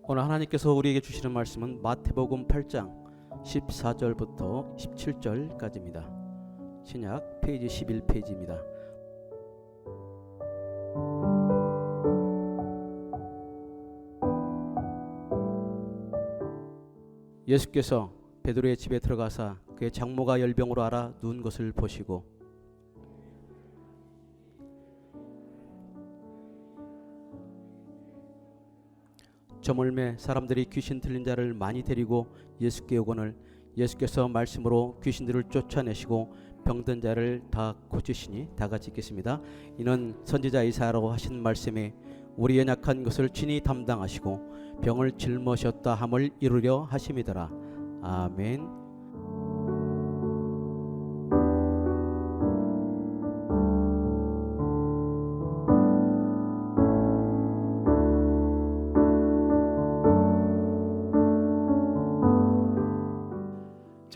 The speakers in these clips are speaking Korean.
오늘 하나님께서 우리에게 주시는 말씀은 마태복음 8장 14절부터 17절까지입니다. 신약 페이지 11페이지입니다. 예수께서 베드로의 집에 들어가사 그의 장모가 열병으로 앓아 누운 것을 보시고 저물매 사람들이 귀신 들린 자를 많이 데리고 예수께 오거늘 예수께서 말씀으로 귀신들을 쫓아내시고 병든 자를 다 고치시니 다 같이 읽겠습니다. 이는 선지자 이사야로 하신 말씀에 우리 연약한 것을 친히 담당하시고 병을 짊으셨다 함을 이루려 하심이더라. 아멘.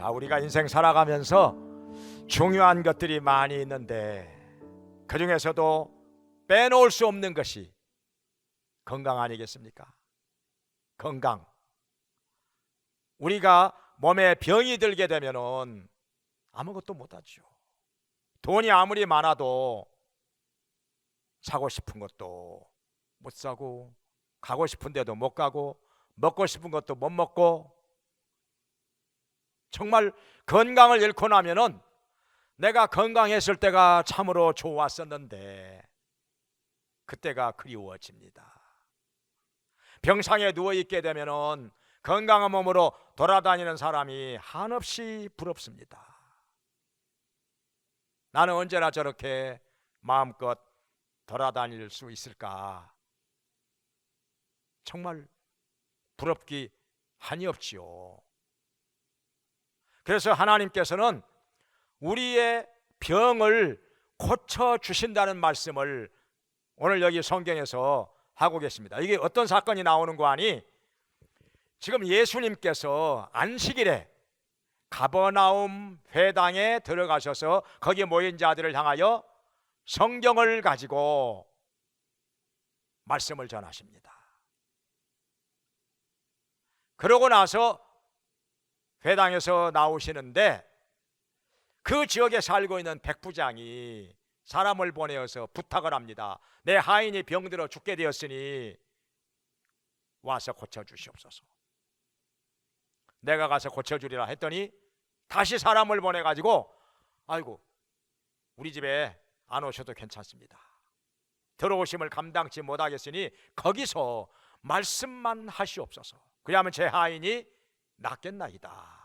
자, 우리가 인생 살아가면서 중요한 것들이 많이 있는데 그 중에서도 빼놓을 수 없는 것이 건강 아니겠습니까? 건강. 우리가 몸에 병이 들게 되면은 아무것도 못하죠. 돈이 아무리 많아도 사고 싶은 것도 못 사고, 가고 싶은 데도 못 가고, 먹고 싶은 것도 못 먹고, 정말 건강을 잃고 나면은 내가 건강했을 때가 참으로 좋았었는데 그때가 그리워집니다. 병상에 누워있게 되면은 건강한 몸으로 돌아다니는 사람이 한없이 부럽습니다. 나는 언제나 저렇게 마음껏 돌아다닐 수 있을까? 정말 부럽기 한이 없지요. 그래서 하나님께서는 우리의 병을 고쳐주신다는 말씀을 오늘 여기 성경에서 하고 계십니다. 이게 어떤 사건이 나오는 거 아니? 지금 예수님께서 안식일에 가버나움 회당에 들어가셔서 거기에 모인 자들을 향하여 성경을 가지고 말씀을 전하십니다. 그러고 나서 회당에서 나오시는데 그 지역에 살고 있는 백부장이 사람을 보내어서 부탁을 합니다. 내 하인이 병들어 죽게 되었으니 와서 고쳐주시옵소서. 내가 가서 고쳐주리라 했더니 다시 사람을 보내가지고 아이고 우리 집에 안 오셔도 괜찮습니다. 들어오심을 감당치 못하겠으니 거기서 말씀만 하시옵소서. 그리하면 제 하인이 낫겠나이다.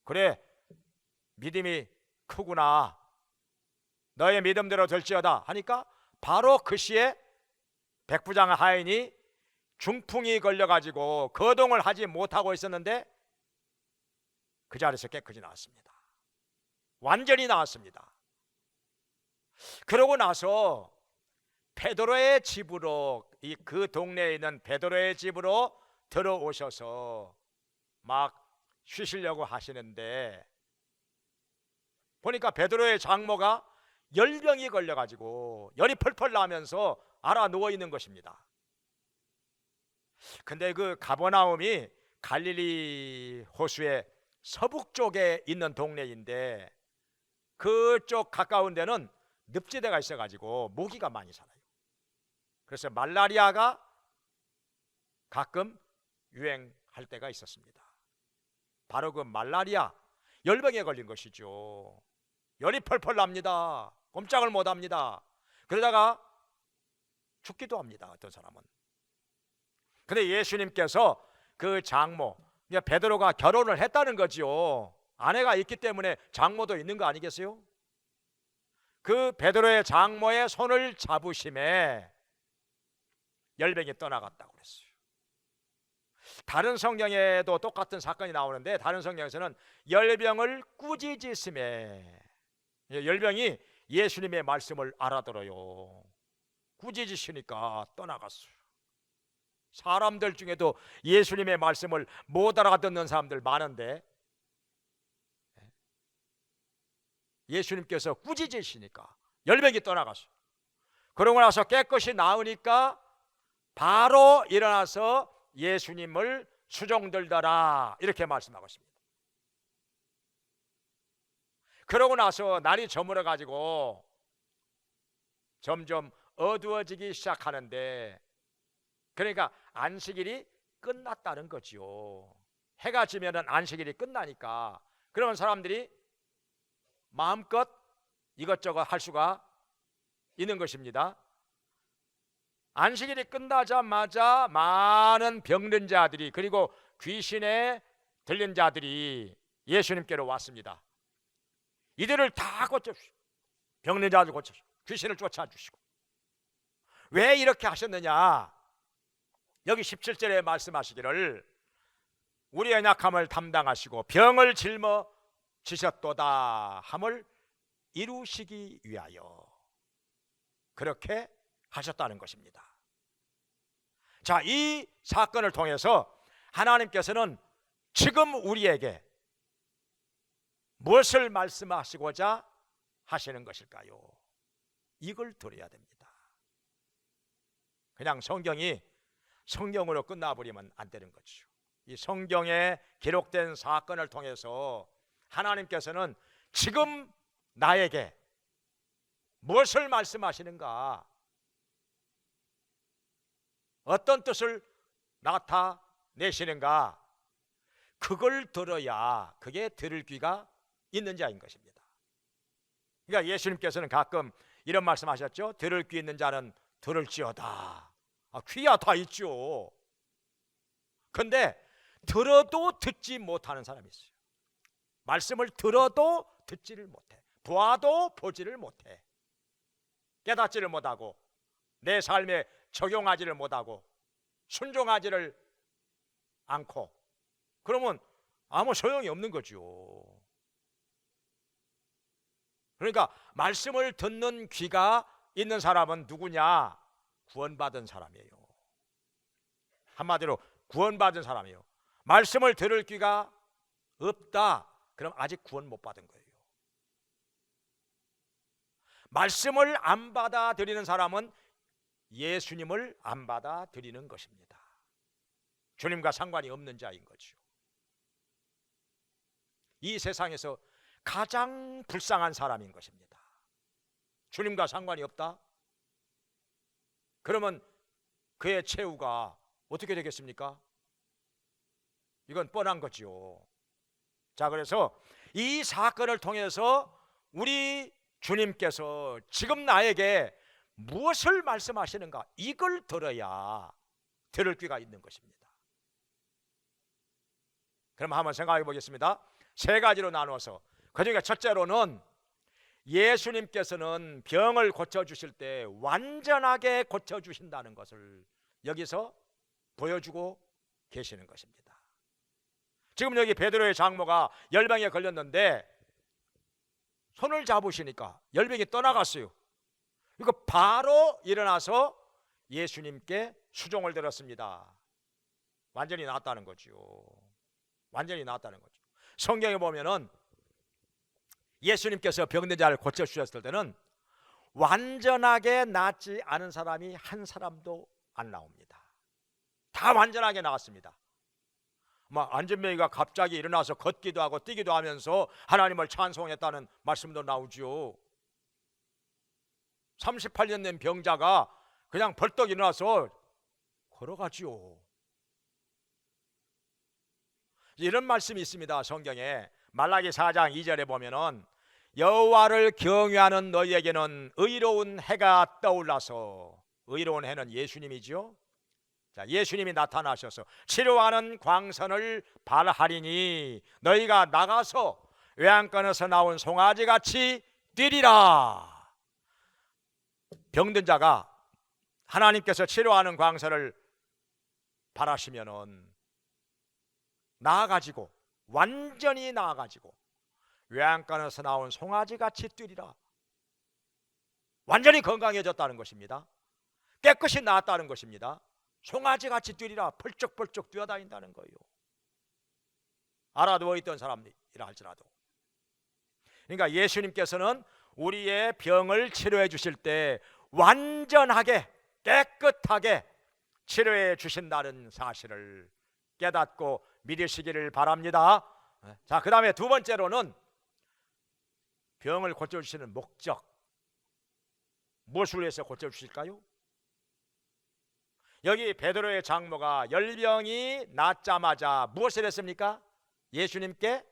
그래 믿음이 크구나. 너의 믿음대로 될지어다 하니까 바로 그 시에 백부장 하인이 중풍이 걸려가지고 거동을 하지 못하고 있었는데 그 자리에서 깨끗이 나왔습니다. 완전히 나왔습니다. 그러고 나서 베드로의 집으로 그 동네에 있는 베드로의 집으로 들어오셔서 막 쉬시려고 하시는데 보니까 베드로의 장모가 열병이 걸려가지고 열이 펄펄 나면서 알아 누워 있는 것입니다. 근데 그 가버나움이 갈릴리 호수의 서북쪽에 있는 동네인데 그쪽 가까운 데는 늪지대가 있어가지고 모기가 많이 살아요. 그래서 말라리아가 가끔 유행할 때가 있었습니다. 바로 그 말라리아 열병에 걸린 것이죠. 열이 펄펄 납니다. 꼼짝을 못합니다. 그러다가 죽기도 합니다. 어떤 사람은. 근데 예수님께서 그 장모 베드로가 결혼을 했다는 거지요. 아내가 있기 때문에 장모도 있는 거 아니겠어요? 그 베드로의 장모의 손을 잡으심에 열병이 떠나갔다고 그랬어요. 다른 성경에도 똑같은 사건이 나오는데 다른 성경에서는 열병을 꾸짖으심에 열병이 예수님의 말씀을 알아들어요. 꾸짖으시니까 떠나갔어요. 사람들 중에도 예수님의 말씀을 못 알아듣는 사람들 많은데 예수님께서 꾸짖으시니까 열병이 떠나갔어요. 그러고 나서 깨끗이 나으니까 바로 일어나서 예수님을 수종들더라 이렇게 말씀하고 있습니다. 그러고 나서 날이 저물어 가지고 점점 어두워지기 시작하는데, 그러니까 안식일이 끝났다는 거지요. 해가 지면은 안식일이 끝나니까 그러면 사람들이 마음껏 이것저것 할 수가 있는 것입니다. 안식일이 끝나자마자 많은 병든 자들이, 그리고 귀신에 들린 자들이 예수님께로 왔습니다. 이들을 다 고쳐주시고, 병든 자들 고쳐주시고, 귀신을 쫓아주시고. 왜 이렇게 하셨느냐? 여기 17절에 말씀하시기를 우리의 약함을 담당하시고 병을 짊어지셨도다 함을 이루시기 위하여 그렇게 하셨다는 것입니다. 자, 이 사건을 통해서 하나님께서는 지금 우리에게 무엇을 말씀하시고자 하시는 것일까요? 이걸 들어야 됩니다. 그냥 성경이 성경으로 끝나버리면 안 되는 거죠. 이 성경에 기록된 사건을 통해서 하나님께서는 지금 나에게 무엇을 말씀하시는가, 어떤 뜻을 나타내시는가, 그걸 들어야 그게 들을 귀가 있는 자인 것입니다. 그러니까 예수님께서는 가끔 이런 말씀하셨죠. 들을 귀 있는 자는 들을지어다. 귀야 다 있죠. 근데 들어도 듣지 못하는 사람이 있어요. 말씀을 들어도 듣지를 못해, 보아도 보지를 못해, 깨닫지를 못하고 내 삶에 적용하지를 못하고 순종하지를 않고, 그러면 아무 소용이 없는 거죠. 그러니까 말씀을 듣는 귀가 있는 사람은 누구냐? 구원받은 사람이에요. 한마디로 구원받은 사람이에요. 말씀을 들을 귀가 없다, 그럼 아직 구원 못 받은 거예요. 말씀을 안 받아들이는 사람은 예수님을 안 받아들이는 것입니다. 주님과 상관이 없는 자인 거죠. 이 세상에서 가장 불쌍한 사람인 것입니다. 주님과 상관이 없다? 그러면 그의 최후가 어떻게 되겠습니까? 이건 뻔한 거지요. 자, 그래서 이 사건을 통해서 우리 주님께서 지금 나에게 무엇을 말씀하시는가, 이걸 들어야 들을 귀가 있는 것입니다. 그럼 한번 생각해 보겠습니다. 세 가지로 나누어서, 그중에 첫째로는 예수님께서는 병을 고쳐주실 때 완전하게 고쳐주신다는 것을 여기서 보여주고 계시는 것입니다. 지금 여기 베드로의 장모가 열병에 걸렸는데 손을 잡으시니까 열병이 떠나갔어요. 이거 바로 일어나서 예수님께 수종을 들었습니다. 완전히 나았다는 거죠. 완전히 나았다는 거죠. 성경에 보면은 예수님께서 병든 자를 고쳐주셨을 때는 완전하게 낫지 않은 사람이 한 사람도 안 나옵니다. 다 완전하게 나았습니다. 안진뱅이가 갑자기 일어나서 걷기도 하고 뛰기도 하면서 하나님을 찬송했다는 말씀도 나오죠. 38년 된 병자가 그냥 벌떡 일어나서 걸어가지요. 이런 말씀이 있습니다. 성경에 말라기 4장 2절에 보면은 여호와를 경외하는 너희에게는 의로운 해가 떠올라서, 의로운 해는 예수님이죠. 자, 예수님이 나타나셔서 치료하는 광선을 발하리니 너희가 나가서 외양간에서 나온 송아지같이 뛰리라. 병든 자가 하나님께서 치료하는 광선을 발하시면은 나아가지고, 완전히 나아가지고 외양간에서 나온 송아지같이 뛰리라. 완전히 건강해졌다는 것입니다. 깨끗이 나았다는 것입니다. 송아지같이 뛰리라. 펄쩍펄쩍 뛰어다닌다는 거예요. 알아 누워있던 사람이라 할지라도. 그러니까 예수님께서는 우리의 병을 치료해 주실 때 완전하게 깨끗하게 치료해 주신다는 사실을 깨닫고 믿으시기를 바랍니다. 자, 그 다음에 두 번째로는 병을 고쳐주시는 목적. 무엇을 위해서 고쳐주실까요? 여기 베드로의 장모가 열병이 낫자마자 무엇을 했습니까? 예수님께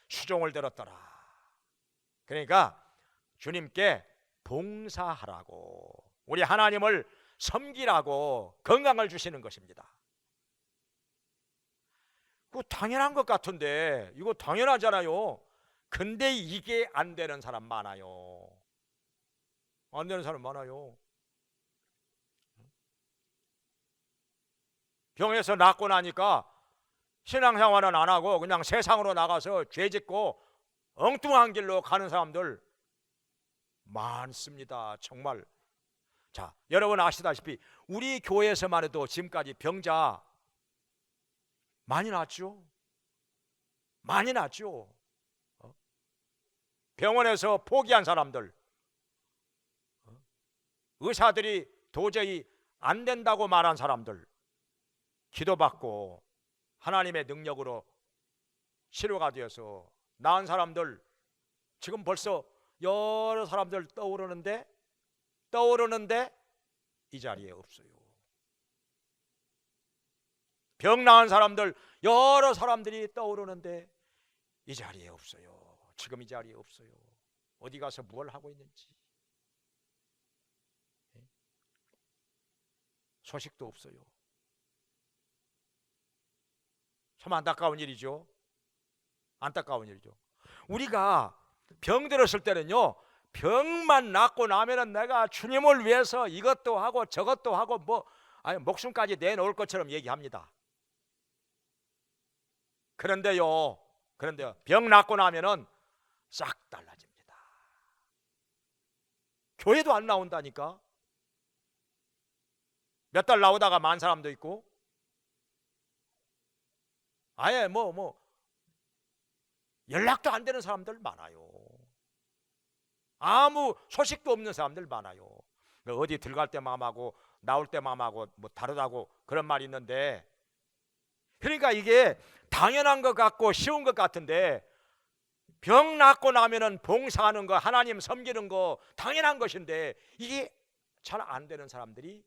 수종을 들었더라. 그러니까 주님께 봉사하라고, 우리 하나님을 섬기라고 건강을 주시는 것입니다. 그거 당연한 것 같은데, 이거 당연하잖아요. 근데 이게 안 되는 사람 많아요. 안 되는 사람 많아요. 병에서 낫고 나니까 신앙생활은 안 하고 그냥 세상으로 나가서 죄 짓고 엉뚱한 길로 가는 사람들 많습니다. 정말. 자, 여러분 아시다시피 우리 교회에서만 해도 지금까지 병자 많이 났죠. 많이 났죠. 병원에서 포기한 사람들, 의사들이 도저히 안 된다고 말한 사람들, 기도받고 하나님의 능력으로 치료가 되어서 나은 사람들, 지금 벌써 여러 사람들 떠오르는데 이 자리에 없어요. 병 나은 사람들 여러 사람들이 떠오르는데 이 자리에 없어요. 지금 이 자리에 없어요. 어디 가서 뭘 하고 있는지 소식도 없어요. 참 안타까운 일이죠. 안타까운 일이죠. 우리가 병 들었을 때는요, 병만 낫고 나면은 내가 주님을 위해서 이것도 하고 저것도 하고 목숨까지 내놓을 것처럼 얘기합니다. 그런데요, 병 낫고 나면은 싹 달라집니다. 교회도 안 나온다니까. 몇 달 나오다가 만 사람도 있고, 아예 연락도 안 되는 사람들 많아요. 아무 소식도 없는 사람들 많아요. 어디 들어갈 때 마음하고 나올 때 마음하고 다르다고 그런 말이 있는데, 그러니까 이게 당연한 것 같고 쉬운 것 같은데, 병 낫고 나면은 봉사하는 거, 하나님 섬기는 거 당연한 것인데 이게 잘 안 되는 사람들이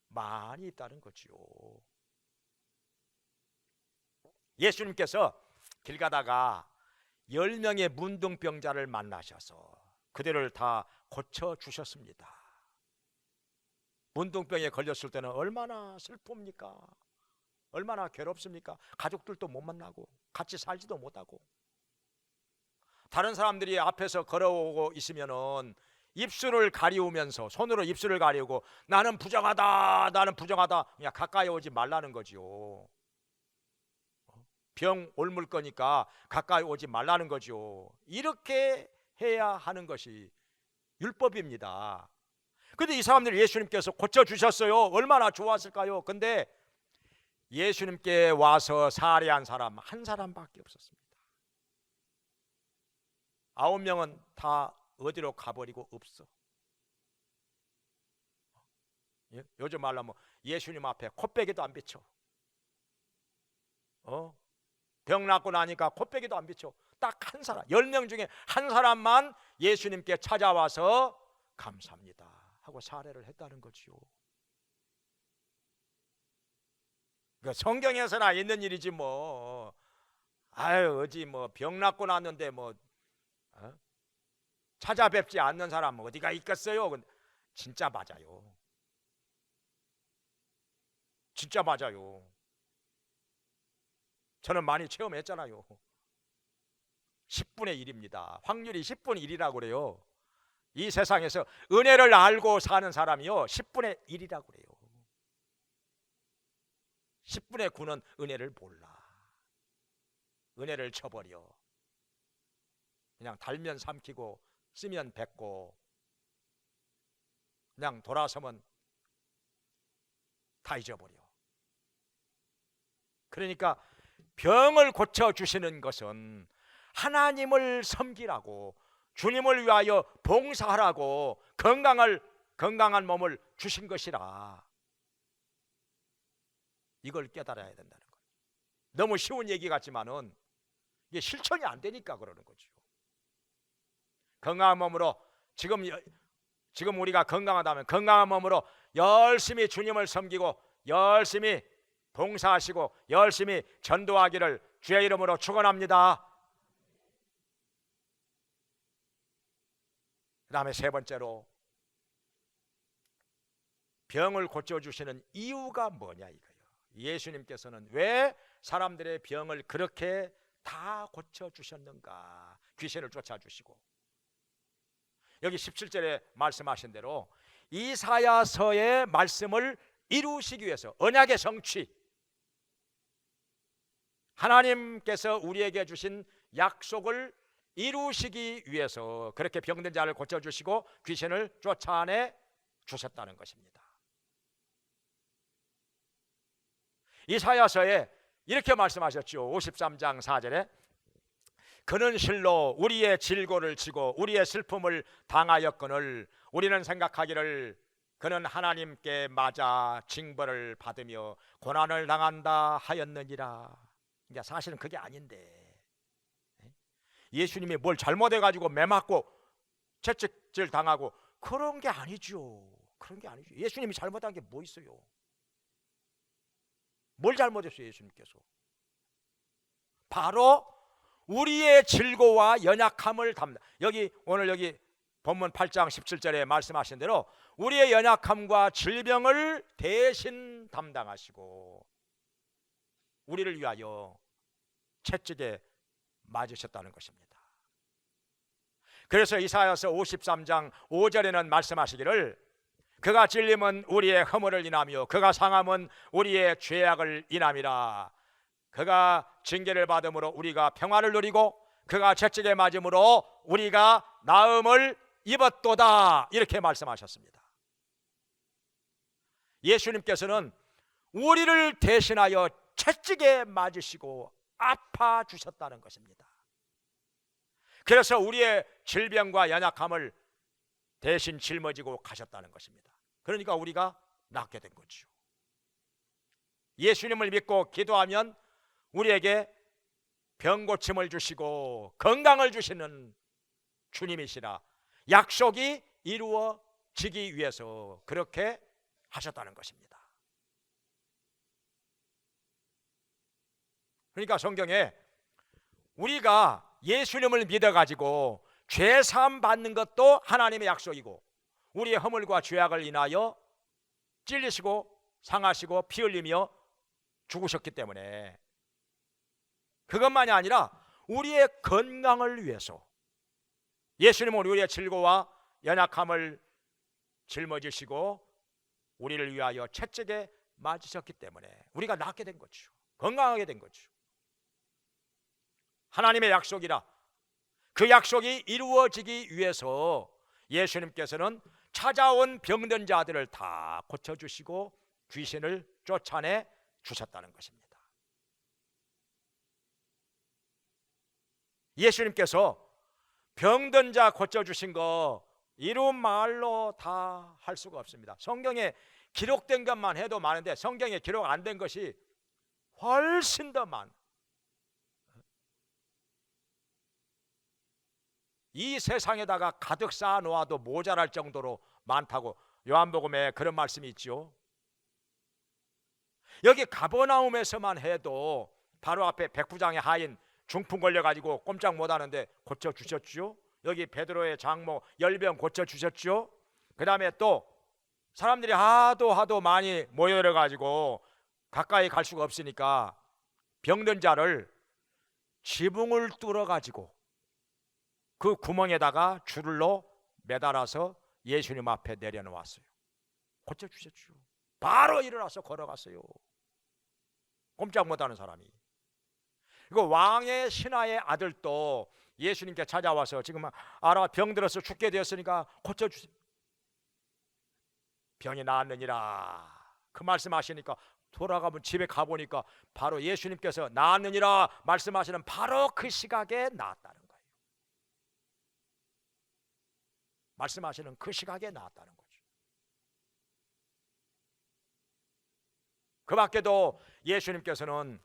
많이 있다는 거지요. 예수님께서 길 가다가 10명의 문둥병자를 만나셔서 그들을 다 고쳐주셨습니다. 문둥병에 걸렸을 때는 얼마나 슬픕니까? 얼마나 괴롭습니까? 가족들도 못 만나고 같이 살지도 못하고, 다른 사람들이 앞에서 걸어오고 있으면은 입술을 가리우면서 손으로 입술을 가리우고 나는 부정하다, 나는 부정하다, 그냥 가까이 오지 말라는 거지요. 병 옮을 거니까 가까이 오지 말라는 거죠. 이렇게 해야 하는 것이 율법입니다. 근데 이 사람들 예수님께서 고쳐주셨어요. 얼마나 좋았을까요? 근데 예수님께 와서 살해한 사람 한 사람밖에 없었습니다. 9명은 다 어디로 가버리고 없어. 요즘 말로 하면 예수님 앞에 코빼기도 안 비쳐. 병 낫고 나니까 코빼기도 안 비쳐. 딱 한 사람, 10명 중에 한 사람만 예수님께 찾아와서 감사합니다 하고 살해를 했다는 거지요. 그러니까 성경에서나 있는 일이지 뭐. 아유, 어디 병 낫고 났는데 찾아뵙지 않는 사람 어디가 있겠어요? 진짜 맞아요. 진짜 맞아요. 저는 많이 체험했잖아요. 10분의 1입니다. 확률이 10분의 1이라고 그래요. 이 세상에서 은혜를 알고 사는 사람이요 10분의 1이라고 그래요. 10분의 9는 은혜를 몰라. 은혜를 쳐버려. 그냥 달면 삼키고 쓰면 뱉고 그냥 돌아서면 다 잊어버려. 그러니까 병을 고쳐주시는 것은 하나님을 섬기라고, 주님을 위하여 봉사하라고 건강한 몸을 주신 것이라. 이걸 깨달아야 된다는 거예요. 너무 쉬운 얘기 같지만은 이게 실천이 안 되니까 그러는 거죠. 건강한 몸으로 지금 우리가 건강하다면 건강한 몸으로 열심히 주님을 섬기고 열심히 봉사하시고 열심히 전도하기를 주의 이름으로 축원합니다. 그 다음에 세 번째로 병을 고쳐주시는 이유가 뭐냐 이거예요. 예수님께서는 왜 사람들의 병을 그렇게 다 고쳐주셨는가. 귀신을 쫓아주시고 여기 17절에 말씀하신 대로 이사야서의 말씀을 이루시기 위해서 언약의 성취, 하나님께서 우리에게 주신 약속을 이루시기 위해서 그렇게 병든 자를 고쳐주시고 귀신을 쫓아내 주셨다는 것입니다. 이사야서에 이렇게 말씀하셨죠. 53장 4절에 그는 실로 우리의 질고를 지고 우리의 슬픔을 당하였거늘 우리는 생각하기를 그는 하나님께 맞아 징벌을 받으며 고난을 당한다 하였느니라. 그러니까 사실은 그게 아닌데 예수님이 뭘 잘못해가지고 매 맞고 채찍질 당하고 그런 게 아니죠. 그런 게 아니죠. 예수님이 잘못한 게 뭐 있어요? 뭘 잘못했어요 예수님께서? 바로 우리의 질고와 연약함을 담당. 오늘 여기 본문 8장 17절에 말씀하신 대로 우리의 연약함과 질병을 대신 담당하시고 우리를 위하여 채찍에 맞으셨다는 것입니다. 그래서 이사야서 53장 5절에는 말씀하시기를 그가 찔림은 우리의 허물을 인하며 그가 상함은 우리의 죄악을 인함이라. 그가 징계를 받음으로 우리가 평화를 누리고 그가 채찍에 맞음으로 우리가 나음을 입었도다. 이렇게 말씀하셨습니다. 예수님께서는 우리를 대신하여 채찍에 맞으시고 아파 주셨다는 것입니다. 그래서 우리의 질병과 연약함을 대신 짊어지고 가셨다는 것입니다. 그러니까 우리가 낫게 된 거죠. 예수님을 믿고 기도하면 우리에게 병 고침을 주시고 건강을 주시는 주님이시라. 약속이 이루어지기 위해서 그렇게 하셨다는 것입니다. 그러니까 성경에 우리가 예수님을 믿어가지고 죄사함 받는 것도 하나님의 약속이고 우리의 허물과 죄악을 인하여 찔리시고 상하시고 피 흘리며 죽으셨기 때문에 그것만이 아니라 우리의 건강을 위해서 예수님은 우리의 질고와 연약함을 짊어지시고 우리를 위하여 채찍에 맞으셨기 때문에 우리가 낫게 된 거죠. 건강하게 된 거죠. 하나님의 약속이라. 그 약속이 이루어지기 위해서 예수님께서는 찾아온 병든 자들을 다 고쳐주시고 귀신을 쫓아내 주셨다는 것입니다. 예수님께서 병든 자 고쳐주신 거 이루 말로 다 할 수가 없습니다. 성경에 기록된 것만 해도 많은데 성경에 기록 안 된 것이 훨씬 더 많아요. 이 세상에다가 가득 쌓아 놓아도 모자랄 정도로 많다고 요한복음에 그런 말씀이 있죠. 여기 가버나움에서만 해도 바로 앞에 백부장의 하인 중풍 걸려가지고 꼼짝 못하는데 고쳐주셨죠. 여기 베드로의 장모 열병 고쳐주셨죠. 그 다음에 또 사람들이 하도 많이 모여가지고 가까이 갈 수가 없으니까 병든 자를 지붕을 뚫어가지고 그 구멍에다가 줄로 매달아서 예수님 앞에 내려놓았어요. 고쳐주셨죠. 바로 일어나서 걸어갔어요. 꼼짝 못하는 사람이. 그리고 왕의 신하의 아들도 예수님께 찾아와서 지금 알아 병들어서 죽게 되었으니까 고쳐주세요. 병이 나았느니라. 그 말씀하시니까 돌아가면 집에 가보니까 바로 예수님께서 나았느니라 말씀하시는 바로 그 시각에 나았다는 거예요. 말씀하시는 그 시각에 나았다는 거죠. 그 밖에도 예수님께서는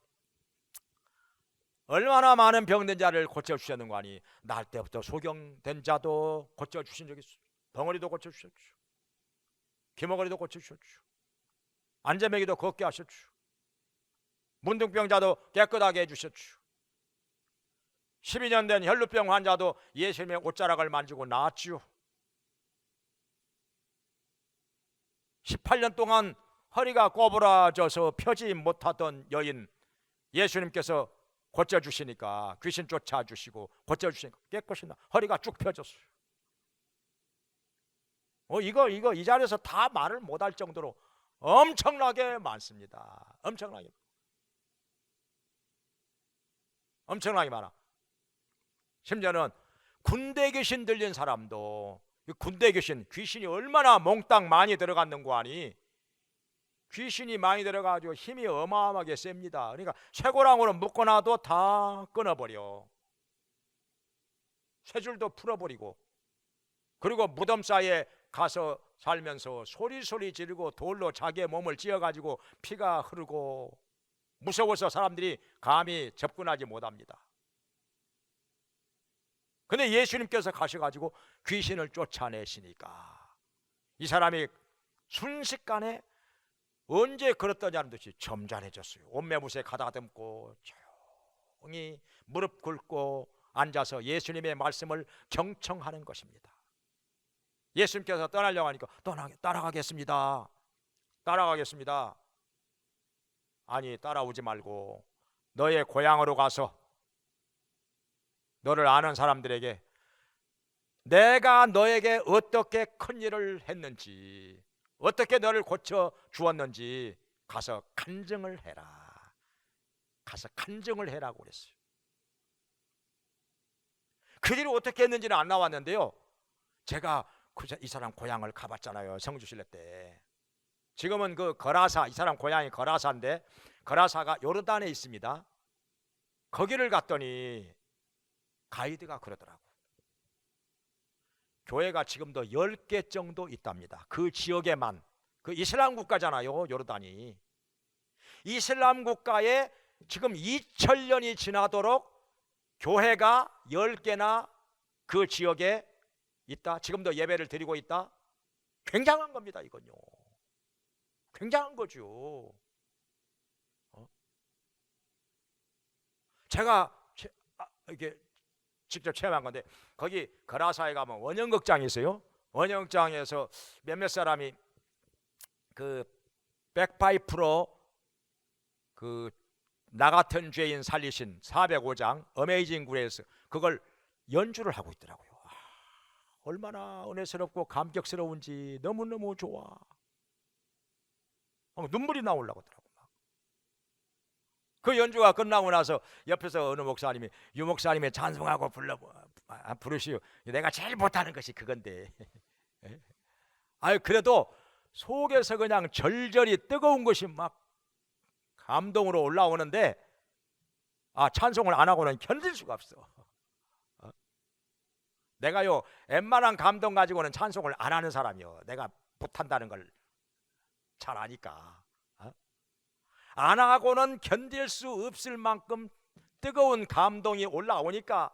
얼마나 많은 병든 자를 고쳐주셨는가 하니 날 때부터 소경된 자도 고쳐주신 적이 있어요. 덩어리도 고쳐주셨죠. 귀머거리도 고쳐주셨죠. 안재매기도 걷게 하셨죠. 문둥병자도 깨끗하게 해주셨죠. 12년 된 혈루병 환자도 예수님의 옷자락을 만지고 나았지요. 18년 동안 허리가 꼬부라져서 펴지 못하던 여인 예수님께서 고쳐주시니까 귀신 쫓아주시고 고쳐주시니까 깨끗이 허리가 쭉 펴졌어요. 이거 이 자리에서 다 말을 못할 정도로 엄청나게 많습니다. 엄청나게 많아. 심지어는 군대 귀신 들린 사람도, 군대 귀신이 얼마나 몽땅 많이 들어갔는고 하니 귀신이 많이 들어가지고 힘이 어마어마하게 셉니다. 그러니까 쇠고랑으로 묶어놔도 다 끊어버려. 쇠줄도 풀어버리고, 그리고 무덤 사이에 가서 살면서 소리 지르고 돌로 자기의 몸을 찧어가지고 피가 흐르고 무서워서 사람들이 감히 접근하지 못합니다. 근데 예수님께서 가셔가지고 귀신을 쫓아내시니까 이 사람이 순식간에 언제 그랬더냐는 듯이 점잖해졌어요. 옷매무새 가다듬고 조용히 무릎 꿇고 앉아서 예수님의 말씀을 경청하는 것입니다. 예수님께서 떠나려고 하니까 따라가겠습니다. 아니, 따라오지 말고 너의 고향으로 가서 너를 아는 사람들에게 내가 너에게 어떻게 큰 일을 했는지, 어떻게 너를 고쳐 주었는지 가서 간증을 해라. 가서 간증을 해라고 그랬어요. 그 일을 어떻게 했는지는 안 나왔는데요, 제가 이 사람 고향을 가봤잖아요. 성주실례 때. 지금은 그 거라사, 이 사람 고향이 거라사인데 거라사가 요르단에 있습니다. 거기를 갔더니 가이드가 그러더라고. 교회가 지금도 10개 정도 있답니다. 그 지역에만. 그 이슬람 국가잖아요, 요르단이. 이슬람 국가에 지금 2000년이 지나도록 교회가 10개나 그 지역에 있다. 지금도 예배를 드리고 있다. 굉장한 겁니다, 이건요. 굉장한 거죠. 제가 이게 직접 체험한 건데, 거기 거라사에 가면 원형극장이 있어요. 원형극장에서 몇몇 사람이 그 백파이프로 그 나 같은 죄인 살리신 405장 어메이징 그레이스, 그걸 연주를 하고 있더라고요. 얼마나 은혜스럽고 감격스러운지 너무너무 좋아. 눈물이 나오려고 하더라고. 그 연주가 끝나고 나서 옆에서 어느 목사님이 유 목사님의 찬송하고 부르시오. 내가 제일 못하는 것이 그건데. 그래도 속에서 그냥 절절히 뜨거운 것이 막 감동으로 올라오는데, 찬송을 안 하고는 견딜 수가 없어. 내가요, 웬만한 감동 가지고는 찬송을 안 하는 사람이요. 내가 못한다는 걸 잘 아니까. 안 하고는 견딜 수 없을 만큼 뜨거운 감동이 올라오니까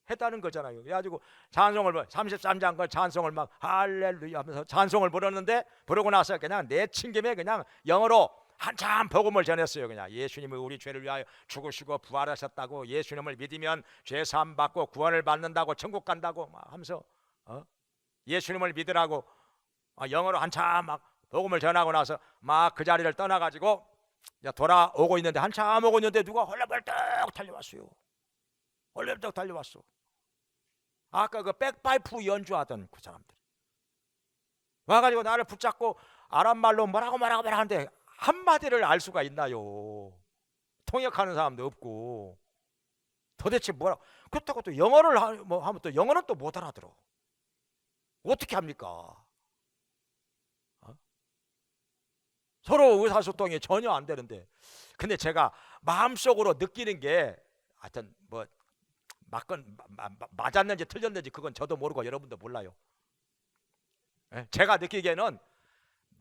했다는 거잖아요. 그래가지고 찬송을 33장 걸 찬송을 막 할렐루야 하면서 찬송을 부르고 나서 그냥 내친 김에 그냥 영어로 한참 복음을 전했어요. 그냥 예수님이 우리 죄를 위하여 죽으시고 부활하셨다고, 예수님을 믿으면 죄 사함 받고 구원을 받는다고, 천국 간다고 막 하면서 예수님을 믿으라고 영어로 한참 막 복음을 전하고 나서 막 그 자리를 떠나가지고 돌아오고 있는데, 한참 오고 있는데 누가 헐레벌떡 달려왔어요. 헐레벌떡 달려왔어. 아까 그 백파이프 연주하던 그 사람들 와가지고 나를 붙잡고 아랍말로 뭐라고 하는데 한마디를 알 수가 있나요? 통역하는 사람도 없고. 도대체 뭐라고. 그렇다고 또 영어를 하면 또 영어는 또 못 알아들어. 어떻게 합니까? 서로 의사소통이 전혀 안 되는데. 근데 제가 마음속으로 느끼는 게, 하여튼 뭐 맞았는지 틀렸는지 그건 저도 모르고 여러분도 몰라요. 제가 느끼기에는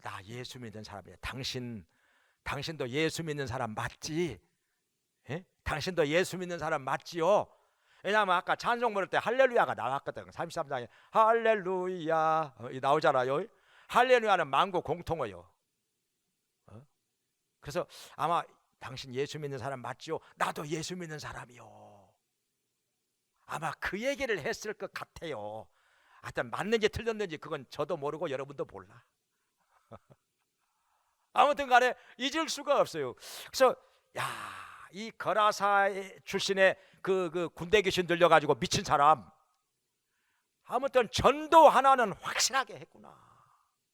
나 예수 믿는 사람이야. 당신 당신도 예수 믿는 사람 맞지? 예? 당신도 예수 믿는 사람 맞지요? 왜냐하면 아까 찬송 부를 때 할렐루야가 나왔거든. 33장에 할렐루야 나오잖아요. 할렐루야는 만국 공통어요. 그래서 아마 당신 예수 믿는 사람 맞지요? 나도 예수 믿는 사람이요. 아마 그 얘기를 했을 것 같아요. 하여튼 맞는지 틀렸는지 그건 저도 모르고 여러분도 몰라. 아무튼 간에 잊을 수가 없어요. 그래서 이 거라사 출신의 그 군대 귀신 들려가지고 미친 사람, 아무튼 전도 하나는 확실하게 했구나.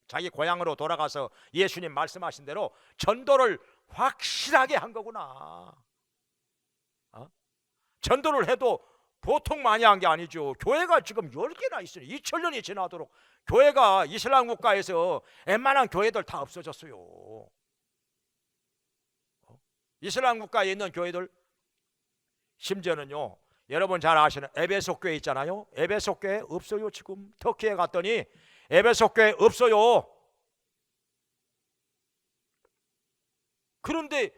자기 고향으로 돌아가서 예수님 말씀하신 대로 전도를 확실하게 한 거구나. 전도를 해도 보통 많이 한 게 아니죠. 교회가 지금 10개나 있으니 2000년이 지나도록 교회가 이슬람 국가에서 웬만한 교회들 다 없어졌어요. 이슬람 국가에 있는 교회들, 심지어는요, 여러분 잘 아시는 에베소 교회 있잖아요. 에베소 교회 없어요. 지금 터키에 갔더니 에베소 교회 없어요. 그런데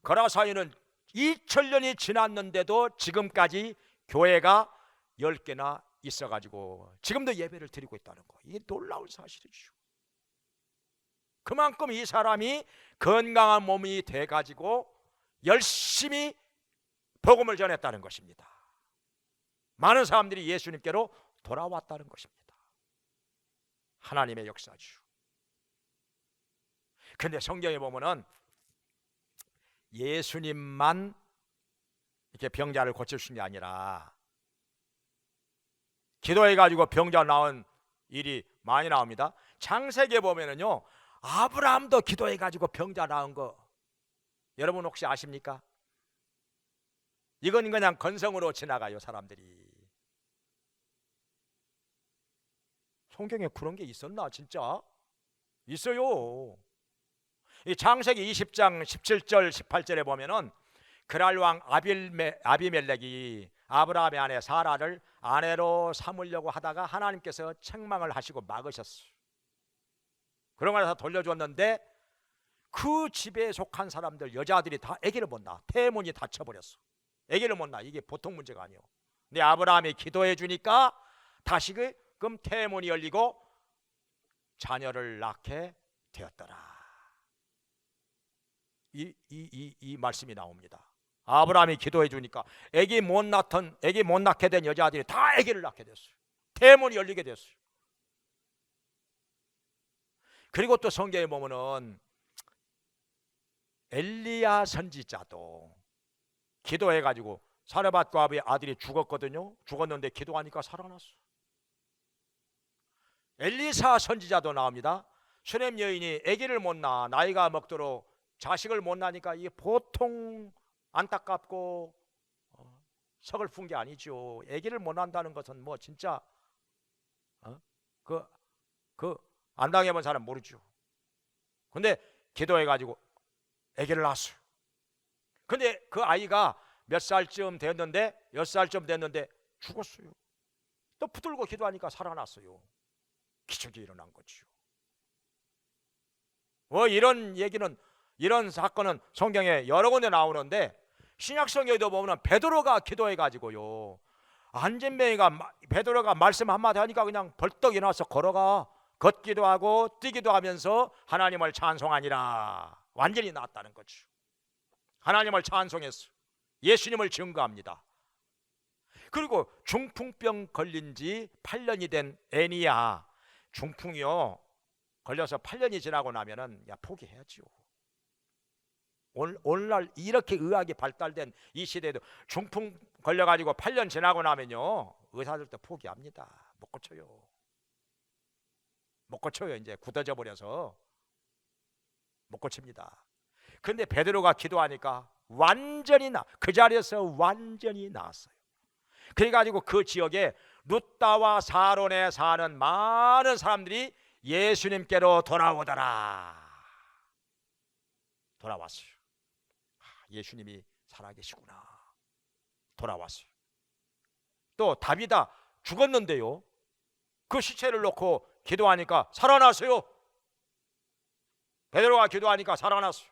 거라사이는 2000년이 지났는데도 지금까지 교회가 10개나 있어가지고 지금도 예배를 드리고 있다는 거, 이게 놀라운 사실이죠. 그만큼 이 사람이 건강한 몸이 돼가지고 열심히 복음을 전했다는 것입니다. 많은 사람들이 예수님께로 돌아왔다는 것입니다. 하나님의 역사죠. 근데 성경에 보면은 예수님만 이렇게 병자를 고칠 수 있는 게 아니라 기도해가지고 병자 나온 일이 많이 나옵니다. 창세기에 보면은요, 아브라함도 기도해가지고 병자 나온 거 여러분 혹시 아십니까? 이건 그냥 건성으로 지나가요. 사람들이. 성경에 그런 게 있었나? 진짜 있어요. 이 창세기 20장 17절 18절에 보면은 그랄 왕 아비멜렉이 아브라함의 아내 사라를 아내로 삼으려고 하다가 하나님께서 책망을 하시고 막으셨어요. 그러고 나서 돌려줬는데 그 집에 속한 사람들, 여자들이 다 아기를 못 낳아. 태문이 닫혀버렸어. 아기를 못 낳아. 이게 보통 문제가 아니에요. 근데 아브라함이 기도해 주니까 다시금 태문이 열리고 자녀를 낳게 되었더라. 이 말씀이 나옵니다. 아브라함이 기도해 주니까 아기 못 낳게 된 여자들이 다 아기를 낳게 됐어요. 태문이 열리게 됐어요. 그리고 또 성경에 보면은 엘리야 선지자도 기도해가지고 사르밧과 아비의 아들이 죽었거든요. 죽었는데 기도하니까 살아났어. 엘리사 선지자도 나옵니다. 수렘 여인이 아기를 못 낳아 나이가 먹도록 자식을 못 낳으니까 이게 보통 안타깝고 서글픈 게 아니죠. 아기를 못 낳는다는 것은 뭐 진짜 안 당해본 사람 모르죠. 근데 기도해가지고 아기를 낳았어요. 근데 그 아이가 몇 살쯤 됐는데 6살쯤 됐는데 죽었어요. 또 붙들고 기도하니까 살아났어요. 기적이 일어난 거죠. 이런 얘기는, 이런 사건은 성경에 여러 군데 나오는데 신약성경에도 보면 베드로가 기도해가지고요, 안진뱅이가 베드로가 말씀 한마디 하니까 그냥 벌떡 일어나서 걷기도 하고 뛰기도 하면서 하나님을 찬송하니라. 완전히 나았다는 거죠. 하나님을 찬송했어. 예수님을 증거합니다. 그리고 중풍병 걸린 지 8년이 된 애니야, 중풍이요 걸려서 8년이 지나고 나면은 포기해야죠. 오늘날 이렇게 의학이 발달된 이 시대에도 중풍 걸려가지고 8년 지나고 나면요 의사들도 포기합니다. 못 고쳐요. 이제 굳어져 버려서 못 고칩니다. 근데 베드로가 기도하니까 완전히 그 자리에서 완전히 나았어요. 그래가지고 그 지역에 룻다와 사론에 사는 많은 사람들이 예수님께로 돌아왔어요. 예수님이 살아계시구나. 돌아왔어요. 또 다비다 죽었는데요, 그 시체를 놓고 기도하니까 살아났어요. 베드로가 기도하니까 살아났어요.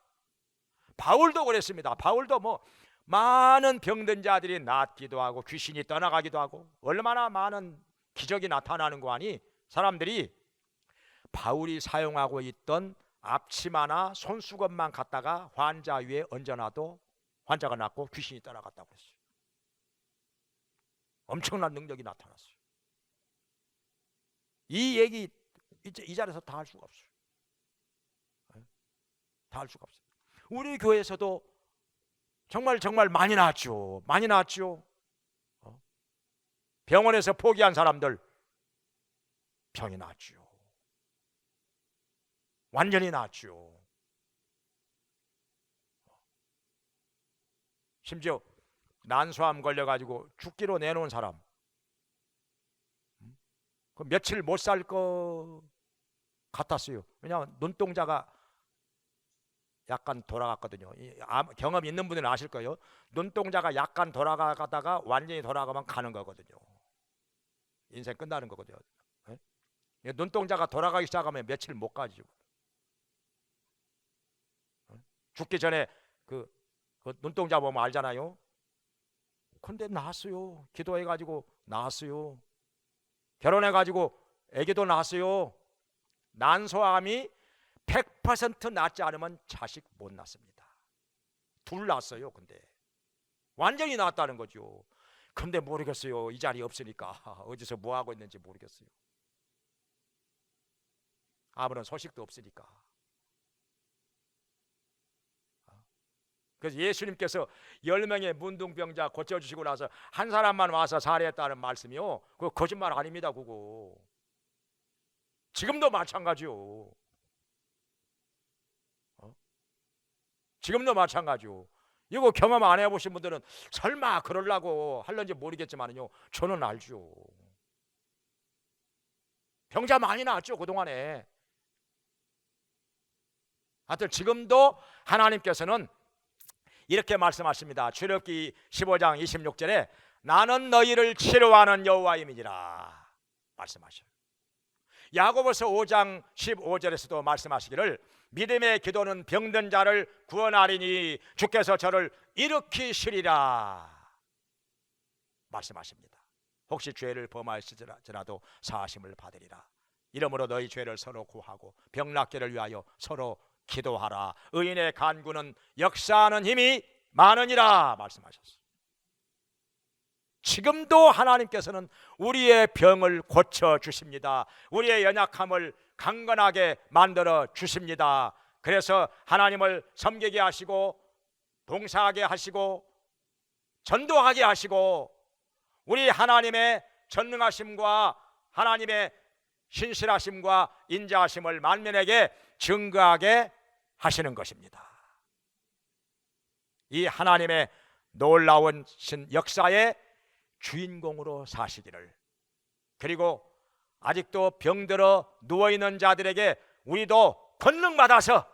바울도 그랬습니다. 바울도 뭐 많은 병든 자들이 낫기도 하고 귀신이 떠나가기도 하고 얼마나 많은 기적이 나타나는 거 아니? 사람들이 바울이 사용하고 있던 앞치마나 손수건만 갖다가 환자 위에 얹어놔도 환자가 낫고 귀신이 떠나갔다고 그랬어요. 엄청난 능력이 나타났어요. 이 얘기 이 자리에서 다 할 수가 없어요. 다 할 수가 없어요. 우리 교회에서도 정말 많이 나았죠. 많이 나았죠. 병원에서 포기한 사람들 병이 나았죠. 완전히 나았죠. 심지어 난소암 걸려가지고 죽기로 내놓은 사람 그 며칠 못 살 것 같았어요. 왜냐하면 눈동자가 약간 돌아갔거든요. 경험 있는 분들은 아실 거예요. 눈동자가 약간 돌아가다가 완전히 돌아가면 가는 거거든요. 인생 끝나는 거거든요. 네? 눈동자가 돌아가기 시작하면 며칠 못 가죠. 죽기 전에 그 눈동자 보면 알잖아요. 근데 나았어요. 기도해가지고 나았어요. 결혼해가지고 아기도 낳았어요. 난소암이 100% 낫지 않으면 자식 못 낳습니다. 둘 낳았어요. 근데 완전히 낫다는 거죠. 근데 모르겠어요. 이 자리 없으니까 어디서 뭐 하고 있는지 모르겠어요. 아무런 소식도 없으니까. 그래서 예수님께서 10명의 문둥병자 고쳐주시고 나서 한 사람만 와서 살해했다는 말씀이요, 그거 거짓말 아닙니다. 그거 지금도 마찬가지요. 지금도 마찬가지요. 이거 경험 안 해보신 분들은 설마 그러려고 할런지 모르겠지만요, 저는 알죠. 병자 많이 나왔죠 그동안에. 하여튼 지금도 하나님께서는 이렇게 말씀하십니다. 출애굽기 15장 26절에 나는 너희를 치료하는 여호와임이니라 말씀하셔요. 야고보서 5장 15절에서도 말씀하시기를 믿음의 기도는 병든 자를 구원하리니 주께서 저를 일으키시리라 말씀하십니다. 혹시 죄를 범하였을지라도 사하심을 받으리라. 이러므로 너희 죄를 서로 구하고 병 낫기를 위하여 서로 기도하라. 의인의 간구는 역사하는 힘이 많으니라 말씀하셨어요. 지금도 하나님께서는 우리의 병을 고쳐 주십니다. 우리의 연약함을 강건하게 만들어 주십니다. 그래서 하나님을 섬기게 하시고 봉사하게 하시고 전도하게 하시고 우리 하나님의 전능하심과 하나님의 신실하심과 인자하심을 만민에게 증거하게 하시는 것입니다. 이 하나님의 놀라운 역사의 주인공으로 사시기를, 그리고 아직도 병들어 누워있는 자들에게 우리도 권능받아서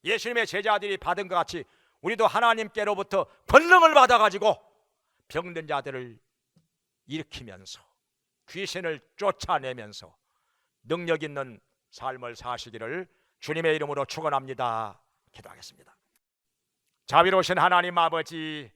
예수님의 제자들이 받은 것 같이 우리도 하나님께로부터 권능을 받아가지고 병든 자들을 일으키면서 귀신을 쫓아내면서 능력 있는 삶을 사시기를 주님의 이름으로 축원합니다. 기도하겠습니다. 자비로우신 하나님 아버지,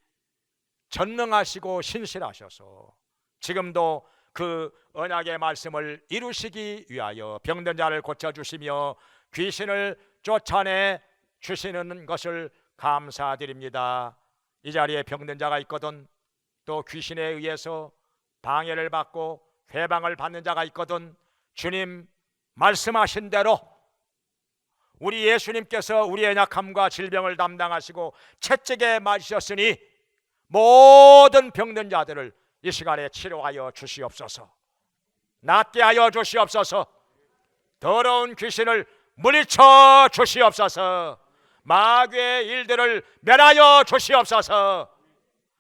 전능하시고 신실하셔서 지금도 그 언약의 말씀을 이루시기 위하여 병든 자를 고쳐주시며 귀신을 쫓아내 주시는 것을 감사드립니다. 이 자리에 병든 자가 있거든, 또 귀신에 의해서 방해를 받고 회방을 받는 자가 있거든, 주님 말씀하신 대로 우리 예수님께서 우리의 약함과 질병을 담당하시고 채찍에 맞으셨으니 모든 병든 자들을 이 시간에 치료하여 주시옵소서. 낫게 하여 주시옵소서. 더러운 귀신을 물리쳐 주시옵소서. 마귀의 일들을 멸하여 주시옵소서.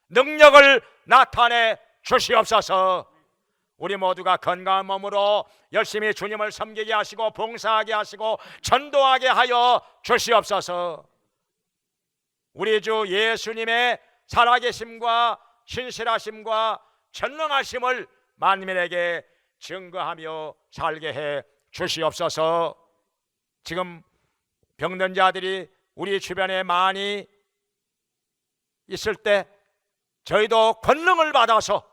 능력을 나타내 주시옵소서. 우리 모두가 건강한 몸으로 열심히 주님을 섬기게 하시고 봉사하게 하시고 전도하게 하여 주시옵소서. 우리 주 예수님의 살아계심과 신실하심과 전능하심을 만민에게 증거하며 살게 해 주시옵소서. 지금 병든 자들이 우리 주변에 많이 있을 때 저희도 권능을 받아서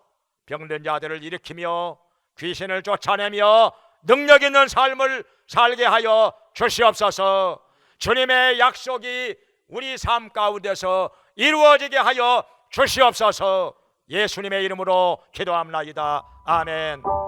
병든 자들을 일으키며 귀신을 쫓아내며 능력 있는 삶을 살게 하여 주시옵소서. 주님의 약속이 우리 삶 가운데서 이루어지게 하여 주시옵소서. 예수님의 이름으로 기도합나이다. 아멘.